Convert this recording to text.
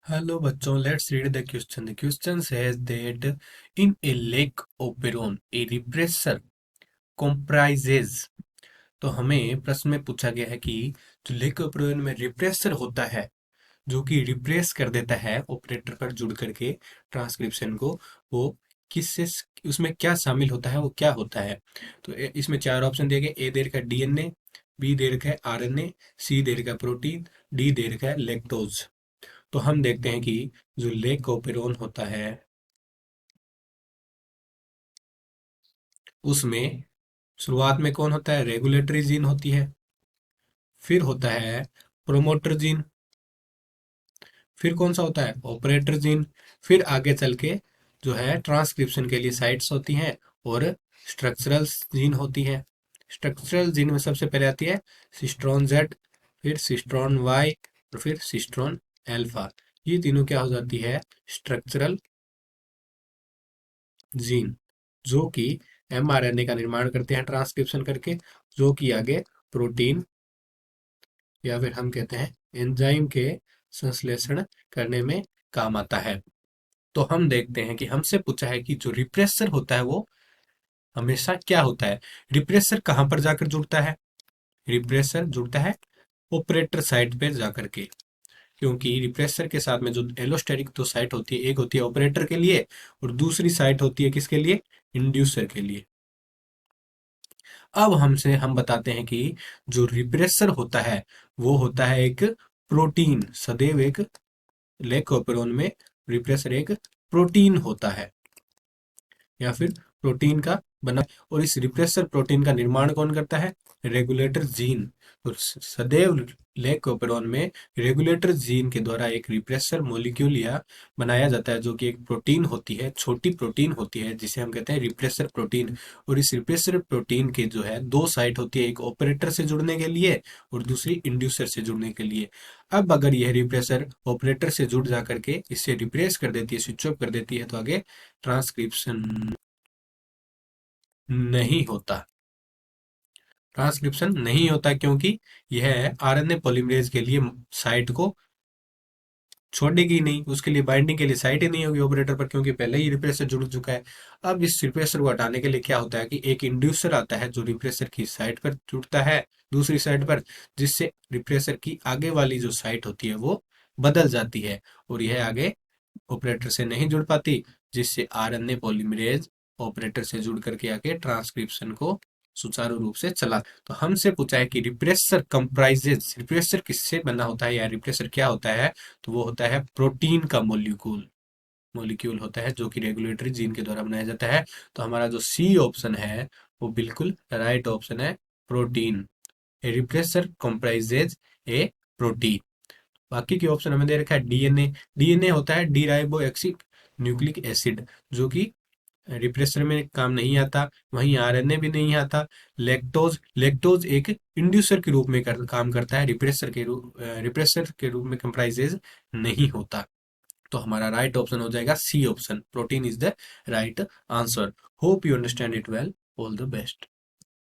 Hello बच्चों, let's read the question. The question says that in a lake operon, a repressor comprises. तो हमें प्रश्न में पूछा गया है कि जो लेक ओपेरन में रिप्रेसर होता है, जो कि रिप्रेस कर देता है ऑपरेटर पर जुड़ करके ट्रांसक्रिप्शन को, वो किससे, उसमें क्या शामिल होता है, वो क्या होता है। तो इसमें चार ऑप्शन दिए गए। ए दे रखा है डीएनए, बी दे रखा है आरएनए, सी दे रखा है प्रोटीन, डी दे रखा है लैक्टोज। तो हम देखते हैं कि जो लेकोपेरोन होता है उसमें शुरुआत में कौन होता है, रेगुलेटरी जीन होती है, फिर होता है प्रोमोटर जीन, फिर कौन सा होता है ऑपरेटर जीन, फिर आगे चल के जो है ट्रांसक्रिप्शन के लिए साइट्स होती हैं और स्ट्रक्चरल जीन होती है। स्ट्रक्चरल जीन में सबसे पहले आती है सिस्ट्रॉन जेड, फिर सिस्ट्रॉन वाई और फिर सिस्ट्रॉन एल्फा। ये तीनों क्या हो जाती है, स्ट्रक्चरल जीन, जो कि एमआरएनए का निर्माण करते हैं ट्रांसक्रिप्शन करके, जो कि आगे प्रोटीन या फिर हम कहते हैं एंजाइम के संश्लेषण करने में काम आता है। तो हम देखते हैं कि हमसे पूछा है कि जो रिप्रेसर होता है वो हमेशा क्या होता है। रिप्रेसर कहाँ पर जाकर जुड़ता है, रिप्रेसर जुड़ता है ऑपरेटर साइट पर जाकर के, क्योंकि रिप्रेसर के साथ में जो एलोस्टेरिक दो साइट होती है, एक होती है ऑपरेटर के लिए और दूसरी साइट होती है किसके लिए, इंड्यूसर के लिए। अब हम बताते हैं कि जो रिप्रेसर होता है वो होता है एक प्रोटीन, सदैव एक लेकोपेरोन में रिप्रेसर एक प्रोटीन होता है या फिर प्रोटीन का बना। और इस रिप्रेसर प्रोटीन का निर्माण कौन करता है, रेगुलेटर जीन। तो सदैव लेकोपेरोन में रेगुलेटर जीन के द्वारा एक रिप्रेसर मोलिक्यूल या बनाया जाता है, जो कि एक प्रोटीन होती है, छोटी प्रोटीन होती है, जिसे हम कहते हैं रिप्रेसर प्रोटीन। और इस रिप्रेसर प्रोटीन के जो है दो साइट होती है, एक ऑपरेटर से जुड़ने के लिए और दूसरी इंड्यूसर से जुड़ने के लिए। अब अगर यह रिप्रेसर ऑपरेटर से जुड़ जा करके इससे रिप्रेस कर देती है, स्विच ऑफ कर देती है, तो आगे ट्रांसक्रिप्शन नहीं होता। ट्रांसक्रिप्शन नहीं होता क्योंकि यह आरएनए पॉलीमरेज के लिए साइट को छोड़ेगी नहीं, उसके लिए बाइंडिंग के लिए साइट ही नहीं होगी ऑपरेटर पर, क्योंकि पहले ही रिप्रेसर जुड़ चुका है। अब इस रिप्रेसर को हटाने के लिए क्या होता है कि एक इंड्यूसर आता है जो रिप्रेसर की साइट पर जुड़ता है, दूसरी साइट पर, जिससे रिप्रेसर की आगे वाली जो साइट होती है वो बदल जाती है और यह आगे ऑपरेटर से नहीं जुड़ पाती, जिससे आरएनए पॉलीमरेज ऑपरेटर से जुड़ करके आके ट्रांसक्रिप्शन को सुचारू रूप से चला। तो हमसे पूछा है कि रिप्रेसर कंप्राइजेज, रिप्रेसर किससे बना होता है या रिप्रेसर क्या होता है। तो वो होता है प्रोटीन का मोलिक्यूल, मॉलिक्यूल होता है जो कि रेगुलेटरी जीन के द्वारा बनाया जाता है। तो हमारा जो सी ऑप्शन है वो बिल्कुल राइट ऑप्शन है, प्रोटीन। ए रिप्रेसर कंप्राइजेज ए प्रोटीन। बाकी के ऑप्शन हमें दे रखा है डीएनए, डीएनए होता है डीराइबो एक्सिक न्यूक्लिक एसिड, जो कि रिप्रेसर में काम नहीं आता, वहीं आरएनए भी नहीं आता। लैक्टोज, लैक्टोज एक इंड्यूसर के रूप में काम करता है, रिप्रेसर के रूप में कंप्राइजेज नहीं होता। तो हमारा राइट ऑप्शन हो जाएगा C option, protein is the right answer. Hope you understand it well. All the best.